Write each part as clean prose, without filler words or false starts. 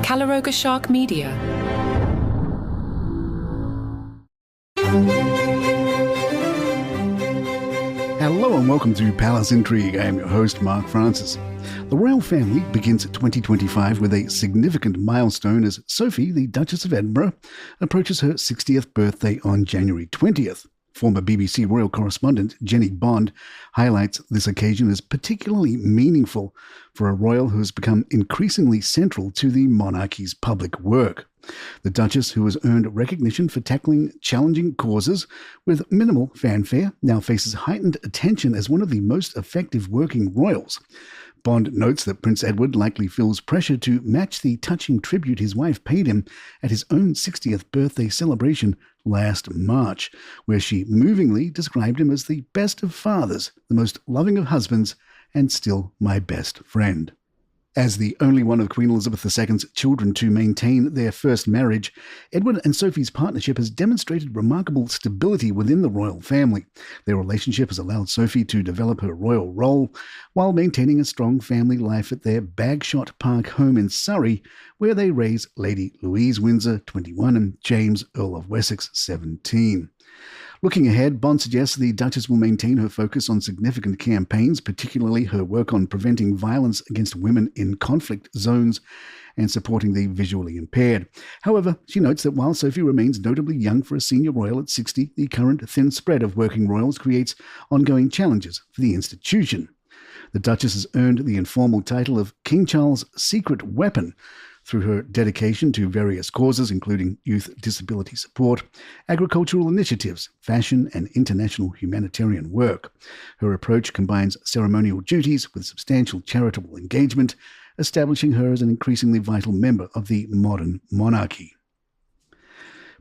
Calaroga Shark Media. Hello and welcome to Palace Intrigue. I am your host, Mark Francis. The royal family begins 2025 with a significant milestone as Sophie, the Duchess of Edinburgh, approaches her 60th birthday on January 20th. Former BBC royal correspondent Jenny Bond highlights this occasion as particularly meaningful for a royal who has become increasingly central to the monarchy's public work. The Duchess, who has earned recognition for tackling challenging causes with minimal fanfare, now faces heightened attention as one of the most effective working royals. Bond notes that Prince Edward likely feels pressure to match the touching tribute his wife paid him at his own 60th birthday celebration last March, where she movingly described him as the best of fathers, the most loving of husbands, and still my best friend. As the only one of Queen Elizabeth II's children to maintain their first marriage, Edward and Sophie's partnership has demonstrated remarkable stability within the royal family. Their relationship has allowed Sophie to develop her royal role while maintaining a strong family life at their Bagshot Park home in Surrey, where they raise Lady Louise Windsor, 21, and James, Earl of Wessex, 17. Looking ahead, Bond suggests the Duchess will maintain her focus on significant campaigns, particularly her work on preventing violence against women in conflict zones and supporting the visually impaired. However, she notes that while Sophie remains notably young for a senior royal at 60, the current thin spread of working royals creates ongoing challenges for the institution. The Duchess has earned the informal title of King Charles' secret weapon through her dedication to various causes, including youth disability support, agricultural initiatives, fashion, and international humanitarian work. Her approach combines ceremonial duties with substantial charitable engagement, establishing her as an increasingly vital member of the modern monarchy.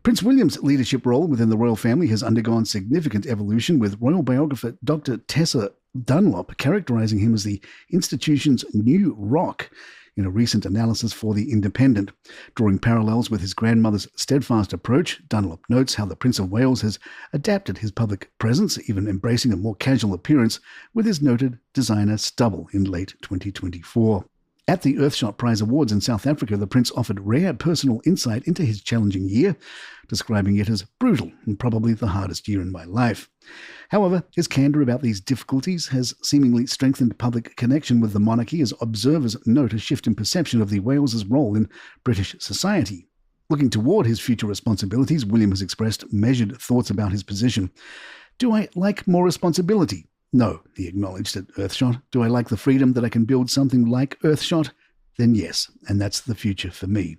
Prince William's leadership role within the royal family has undergone significant evolution, with royal biographer Dr. Tessa Dunlop characterising him as the institution's new rock in a recent analysis for The Independent. Drawing parallels with his grandmother's steadfast approach, Dunlop notes how the Prince of Wales has adapted his public presence, even embracing a more casual appearance with his noted designer stubble in late 2024. At the Earthshot Prize Awards in South Africa, the Prince offered rare personal insight into his challenging year, describing it as brutal and probably the hardest year in my life. However, his candour about these difficulties has seemingly strengthened public connection with the monarchy as observers note a shift in perception of the Wales's role in British society. Looking toward his future responsibilities, William has expressed measured thoughts about his position. Do I like more responsibility? No, he acknowledged at Earthshot. Do I like the freedom that I can build something like Earthshot? Then yes, and that's the future for me.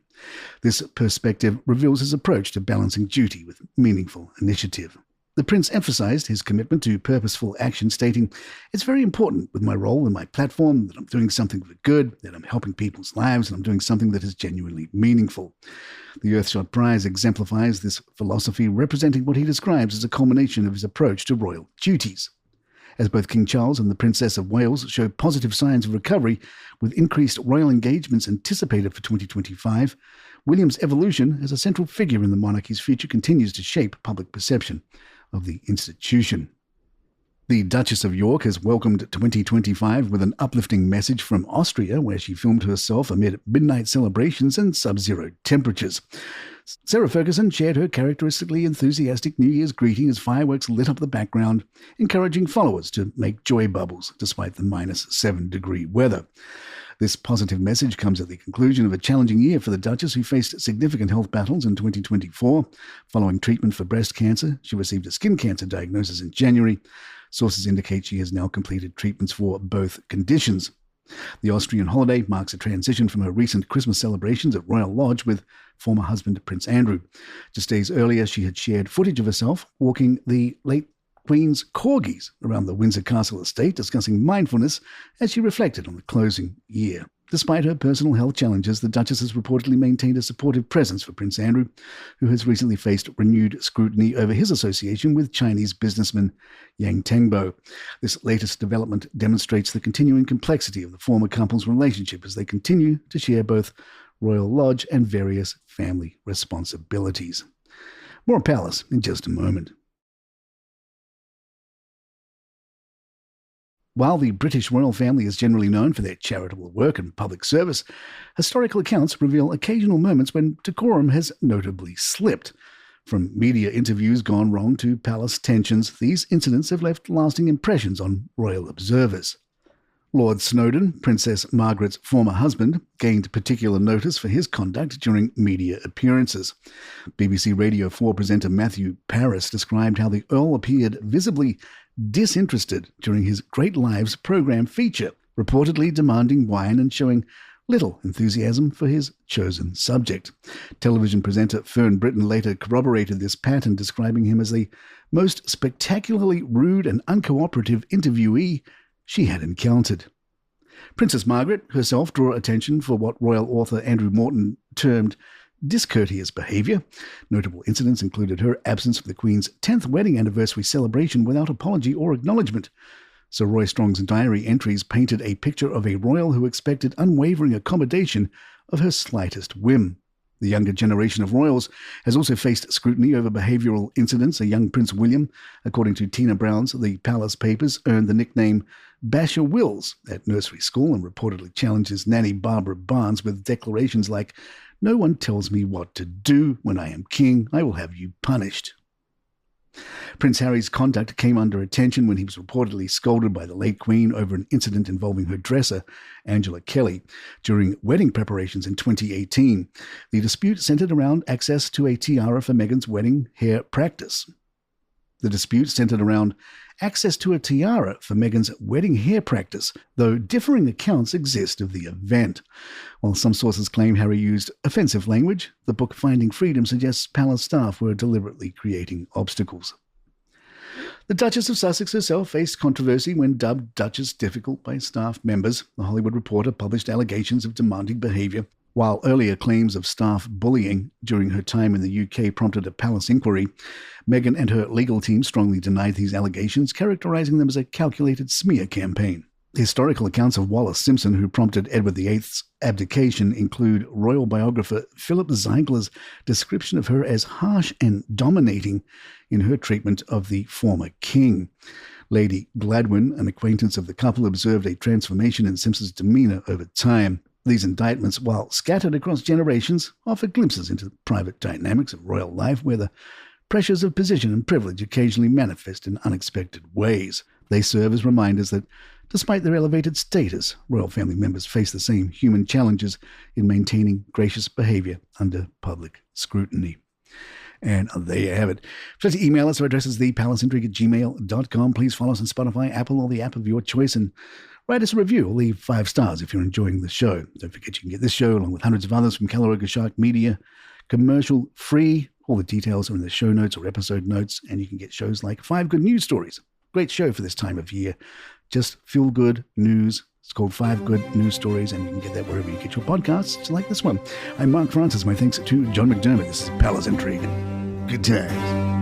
This perspective reveals his approach to balancing duty with meaningful initiative. The Prince emphasized his commitment to purposeful action, stating, "It's very important with my role and my platform that I'm doing something for good, that I'm helping people's lives, and I'm doing something that is genuinely meaningful." The Earthshot Prize exemplifies this philosophy, representing what he describes as a culmination of his approach to royal duties. As both King Charles and the Princess of Wales show positive signs of recovery, with increased royal engagements anticipated for 2025, William's evolution as a central figure in the monarchy's future continues to shape public perception of the institution. The Duchess of York has welcomed 2025 with an uplifting message from Austria, where she filmed herself amid midnight celebrations and sub-zero temperatures. Sarah Ferguson shared her characteristically enthusiastic New Year's greeting as fireworks lit up the background, encouraging followers to make joy bubbles despite the -7-degree weather. This positive message comes at the conclusion of a challenging year for the Duchess, who faced significant health battles in 2024. Following treatment for breast cancer, she received a skin cancer diagnosis in January. Sources indicate she has now completed treatments for both conditions. The Austrian holiday marks a transition from her recent Christmas celebrations at Royal Lodge with former husband Prince Andrew. Just days earlier, she had shared footage of herself walking the late Queen's corgis around the Windsor Castle estate, discussing mindfulness as she reflected on the closing year. Despite her personal health challenges, the Duchess has reportedly maintained a supportive presence for Prince Andrew, who has recently faced renewed scrutiny over his association with Chinese businessman Yang Tengbo. This latest development demonstrates the continuing complexity of the former couple's relationship as they continue to share both Royal Lodge and various family responsibilities. More on Palace in just a moment. While the British royal family is generally known for their charitable work and public service, historical accounts reveal occasional moments when decorum has notably slipped. From media interviews gone wrong to palace tensions, these incidents have left lasting impressions on royal observers. Lord Snowdon, Princess Margaret's former husband, gained particular notice for his conduct during media appearances. BBC Radio 4 presenter Matthew Paris described how the Earl appeared visibly disinterested during his Great Lives programme feature, reportedly demanding wine and showing little enthusiasm for his chosen subject. Television presenter Fern Britton later corroborated this pattern, describing him as the most spectacularly rude and uncooperative interviewee she had encountered. Princess Margaret herself drew attention for what royal author Andrew Morton termed discourteous behaviour. Notable incidents included her absence from the Queen's 10th wedding anniversary celebration without apology or acknowledgement. Sir Roy Strong's diary entries painted a picture of a royal who expected unwavering accommodation of her slightest whim. The younger generation of royals has also faced scrutiny over behavioural incidents. A young Prince William, according to Tina Brown's The Palace Papers, earned the nickname Basher Wills at nursery school and reportedly challenged his nanny Barbara Barnes with declarations like, "No one tells me what to do. When I am king, I will have you punished." Prince Harry's conduct came under attention when he was reportedly scolded by the late Queen over an incident involving her dresser, Angela Kelly, during wedding preparations in 2018. The dispute centred around access to a tiara for Meghan's wedding hair practice. Though differing accounts exist of the event. While some sources claim Harry used offensive language, the book Finding Freedom suggests palace staff were deliberately creating obstacles. The Duchess of Sussex herself faced controversy when dubbed Duchess difficult by staff members. The Hollywood Reporter published allegations of demanding behaviour, while earlier claims of staff bullying during her time in the UK prompted a palace inquiry. Meghan and her legal team strongly denied these allegations, characterising them as a calculated smear campaign. Historical accounts of Wallis Simpson, who prompted Edward VIII's abdication, include royal biographer Philip Ziegler's description of her as harsh and dominating in her treatment of the former king. Lady Gladwin, an acquaintance of the couple, observed a transformation in Simpson's demeanour over time. These indictments, while scattered across generations, offer glimpses into the private dynamics of royal life, where the pressures of position and privilege occasionally manifest in unexpected ways. They serve as reminders that, despite their elevated status, royal family members face the same human challenges in maintaining gracious behaviour under public scrutiny. And there you have it. Please email us. Our address is thepalaceintrigue@gmail.com. Please follow us on Spotify, Apple, or the app of your choice, and write us a review or leave 5 stars if you're enjoying the show. Don't forget you can get this show, along with hundreds of others, from Caloroga Shark Media, commercial free. All the details are in the show notes or episode notes, and you can get shows like 5 Good News Stories. Great show for this time of year. Just feel good news. It's called 5 Good News Stories, and you can get that wherever you get your podcasts, like this one. I'm Mark Francis. My thanks to John McDermott. This is Palace Intrigue. Good times.